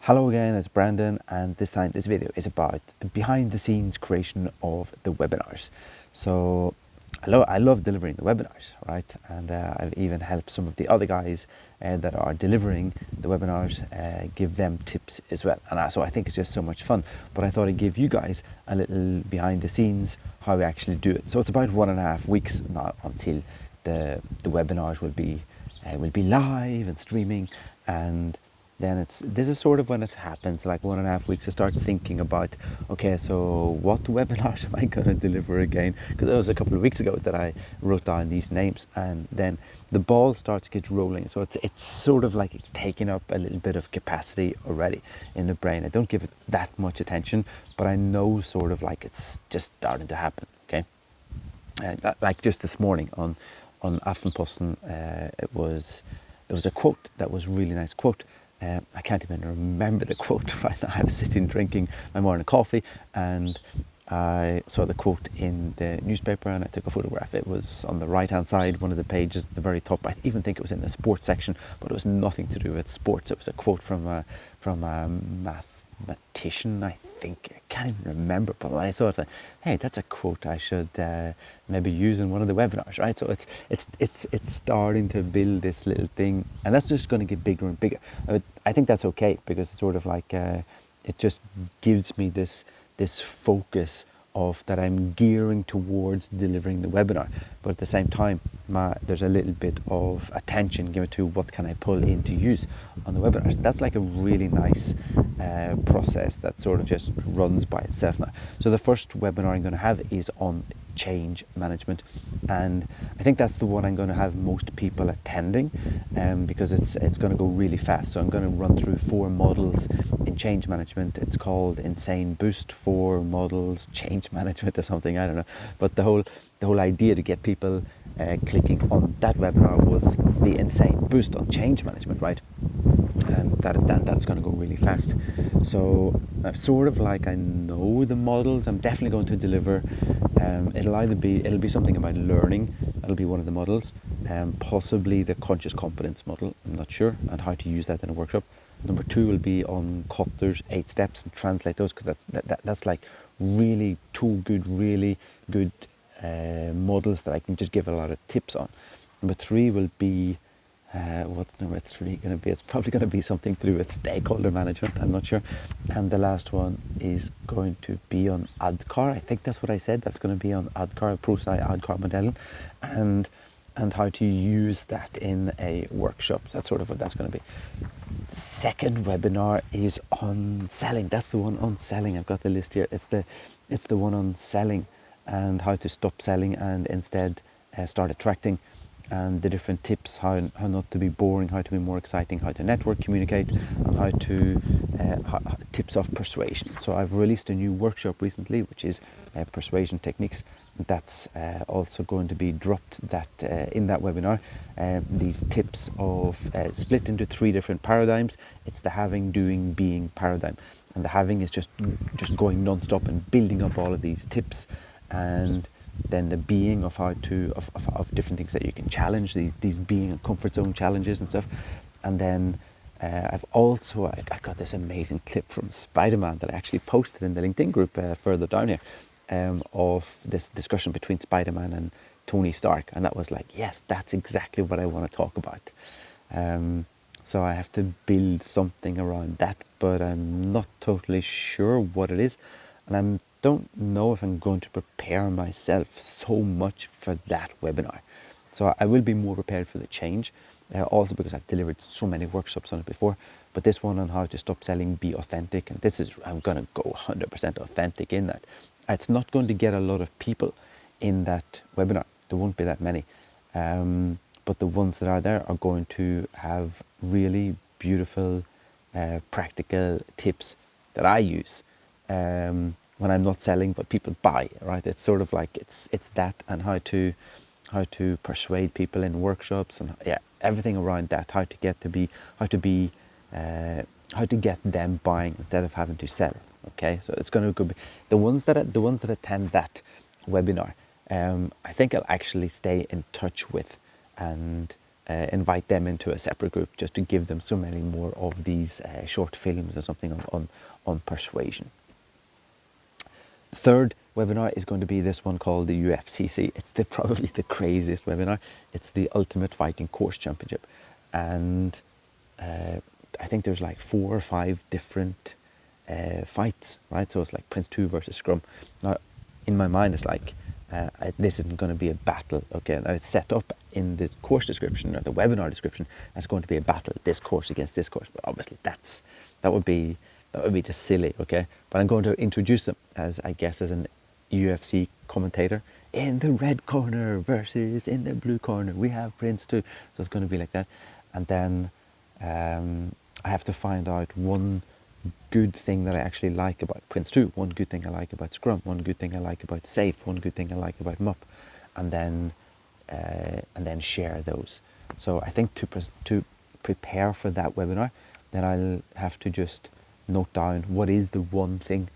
Hello again, it's Brandon, and this time this video is about behind the scenes creation of the webinars. So I love delivering the webinars, right? And I've even helped some of the other guys that are delivering the webinars give them tips as well. And so I think it's just so much fun. But I thought I'd give you guys a little behind the scenes how we actually do it. So it's about 1.5 weeks now until the webinars will be live and streaming, and then this is sort of when it happens, like 1.5 weeks to start thinking about, okay, so what webinars am I going to deliver again? Because it was a couple of weeks ago that I wrote down these names, and then the ball starts to get rolling. So it's sort of like it's taking up a little bit of capacity already in the brain. I don't give it that much attention, but I know sort of like it's just starting to happen, okay? Like just this morning on Aftenposten, there was a quote that was a really nice quote. I can't even remember the quote right now. I was sitting drinking my morning coffee and I saw the quote in the newspaper and I took a photograph. It was on the right hand side, one of the pages at the very top. I even think it was in the sports section, but it was nothing to do with sports. It was a quote from a mathematician, I think. I can't even remember, but when I saw it, like, hey, that's a quote I should maybe use in one of the webinars, right? So it's starting to build this little thing, and that's just going to get bigger and bigger. I think that's okay, because it's sort of like it just gives me this focus of that I'm gearing towards delivering the webinar, but at the same time there's a little bit of attention given to what can I pull in to use on the webinars. That's like a really nice process that sort of just runs by itself now. So the first webinar I'm going to have is on change management, and I think that's the one I'm going to have most people attending, because it's going to go really fast. So I'm going to run through 4 models in change management. It's called Insane Boost 4 models change management or something, I don't know, but the whole idea to get people clicking on that webinar was the Insane Boost on change management, right? And that's going to go really fast. So I've sort of like, I know the models I'm definitely going to deliver. It'll be something about learning. That'll be one of the models. Possibly the conscious competence model, I'm not sure, and how to use that in a workshop. Number 2 will be on Kotler's 8 steps and translate those, because that's like really really good models that I can just give a lot of tips on. Number 3 will be what's number 3 going to be? It's probably going to be something to do with stakeholder management, I'm not sure. And the last one is going to be on ADKAR. I think that's what I said. That's going to be on ADKAR, ProSci ADKAR modellen, and how to use that in a workshop. So that's sort of what that's going to be. The second webinar is on selling. That's the one on selling. I've got the list here. It's the one on selling and how to stop selling and instead start attracting, and the different tips, how not to be boring, how to be more exciting, how to network, communicate, and how to tips of persuasion. So I've released a new workshop recently, which is persuasion techniques. That's also going to be dropped in that webinar. These tips of split into 3 different paradigms. It's the having, doing, being paradigm, and the having is just going non-stop and building up all of these tips, and then the being of how to of different things that you can challenge, these being and comfort zone challenges and stuff. And then I got this amazing clip from SpiderMan that I actually posted in the LinkedIn group further down here, of this discussion between SpiderMan and Tony Stark, and that was like, yes, that's exactly what I want to talk about. So I have to build something around that, but I'm not totally sure what it is, and I don't know if I'm going to prepare myself so much for that webinar. So I will be more prepared for the change, also because I've delivered so many workshops on it before. But this one on how to stop selling, be authentic, and I'm going to go 100% authentic in that. It's not going to get a lot of people in that webinar. There won't be that many. But the ones that are there are going to have really beautiful, practical tips that I use when I'm not selling, but people buy, right? It's sort of like it's that, and how to persuade people in workshops, and everything around that. How to get them buying instead of having to sell. Okay, so it's going to be the ones that attend that webinar. I think I'll actually stay in touch with and invite them into a separate group just to give them so many more of these short films or something on persuasion. Third webinar is going to be this one called the UFCC. It's probably the craziest webinar. It's the Ultimate Fighting Course Championship, and I think there's like 4 or 5 different fights, right? So it's like Prince 2 versus Scrum. Now, in my mind, it's like this isn't going to be a battle. Okay, now it's set up in the course description or the webinar description. It's going to be a battle, this course against this course. But obviously, that would be just silly. Okay, but I'm going to introduce them as an UFC commentator. In the red corner versus in the blue corner, we have Prince 2. So it's going to be like that, and then I have to find out one good thing that I actually like about Prince 2, one good thing I like about Scrum, one good thing I like about Safe, one good thing I like about MUP, and then share those. So I think to prepare for that webinar, then I'll have to just note down what is the one thing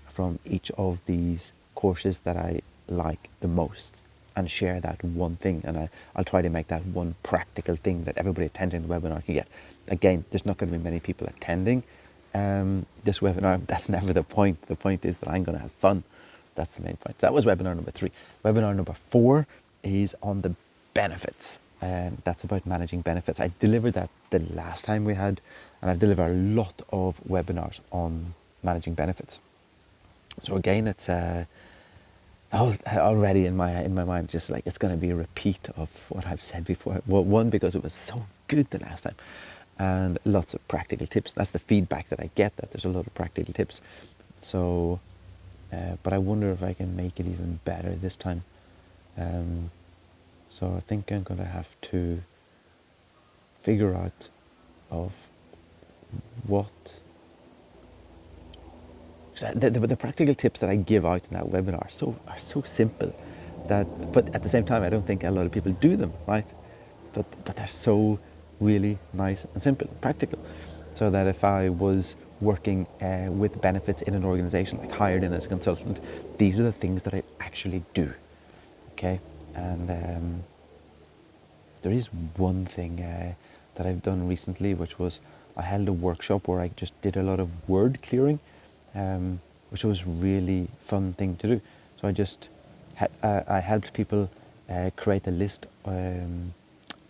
from each of these courses that I like the most, and share that one thing, and I'll try to make that one practical thing that everybody attending the webinar can get. Again, there's not going to be many people attending this webinar. That's never the point. The point is that I'm going to have fun. That's the main point. So that was webinar number 3. Webinar number 4 is on the benefits, and that's about managing benefits. I delivered that the last time we had, and I've delivered a lot of webinars on managing benefits. So again, it's already in my mind, just like it's going to be a repeat of what I've said before. Well, one, because it was so good the last time, and lots of practical tips. That's the feedback that I get, that there's a lot of practical tips. So, but I wonder if I can make it even better this time. So I think I'm going to have to figure out of what... The practical tips that I give out in that webinar are so simple, but at the same time I don't think a lot of people do them, right? But they're so really nice and simple, practical. So that if I was working with benefits in an organization, like hired in as a consultant, these are the things that I actually do. Okay, and there is one thing that I've done recently, which was I held a workshop where I just did a lot of word clearing. Which was really fun thing to do. So I just I helped people create a list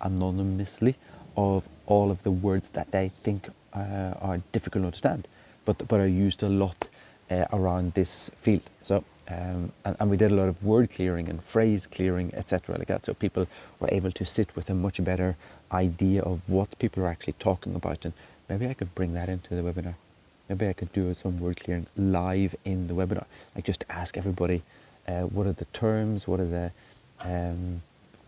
anonymously of all of the words that they think are difficult to understand, but are used a lot around this field. So and we did a lot of word clearing and phrase clearing, etc. like that. So people were able to sit with a much better idea of what people are actually talking about, and maybe I could bring that into the webinar. Maybe I could do some word clearing live in the webinar. Like just ask everybody, what are the terms, what are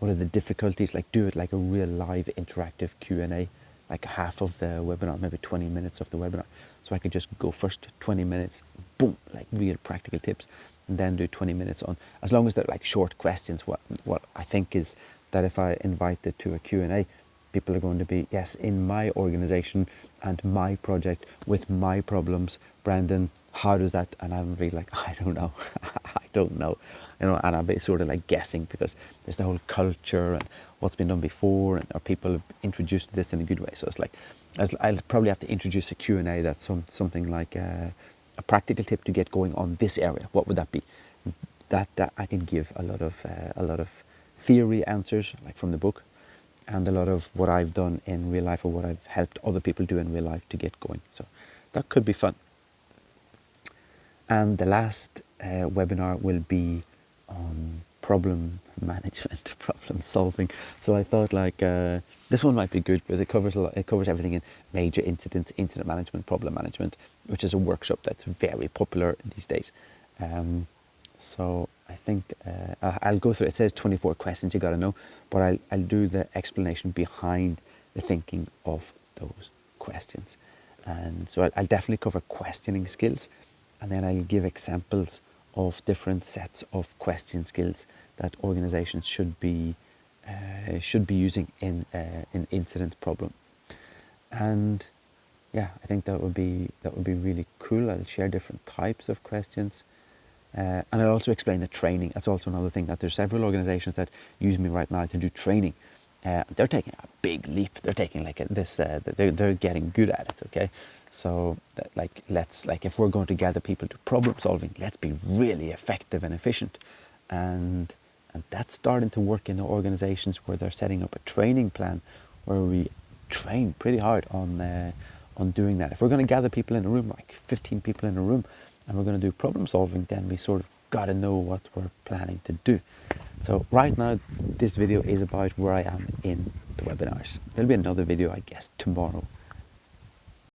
the difficulties? Like do it like a real live interactive Q&A, like half of the webinar, maybe 20 minutes of the webinar. So I could just go first 20 minutes, boom, like real practical tips, and then do 20 minutes on, as long as they're like short questions. What I think is that if I invite it to a Q&A, people are going to be, yes, in my organization and my project with my problems, Brandon, how does that? And I'm really like, I don't know, I don't know, and I'll be sort of like guessing, because there's the whole culture and what's been done before, and are people introduced to this in a good way. So it's like, I'll probably have to introduce a Q&A that's something like a practical tip to get going on this area. What would that be? That I can give a lot of theory answers, like from the book, and a lot of what I've done in real life, or what I've helped other people do in real life to get going. So that could be fun. And the last webinar will be on problem management, problem solving. So I thought like this one might be good, because it covers a lot. It covers everything in major incidents, incident management, problem management, which is a workshop that's very popular these days. So I think I'll go through. It says 24 questions you got to know, but I'll do the explanation behind the thinking of those questions. And so I'll definitely cover questioning skills, and then I'll give examples of different sets of question skills that organizations should be using in an incident problem. And yeah, I think that would be really cool. I'll share different types of questions. And I'll also explain the training. That's also another thing, that there's several organizations that use me right now to do training. they're taking a big leap. They're taking like they're getting good at it. Okay, so that, like, let's, like, if we're going to gather people to problem solving, let's be really effective and efficient, and that's starting to work in the organizations where they're setting up a training plan where we train pretty hard on doing that. If we're going to gather people in a room, like 15 people in a room, and we're going to do problem solving, then we sort of got to know what we're planning to do. So right now, this video is about where I am in the webinars. There'll be another video, I guess, tomorrow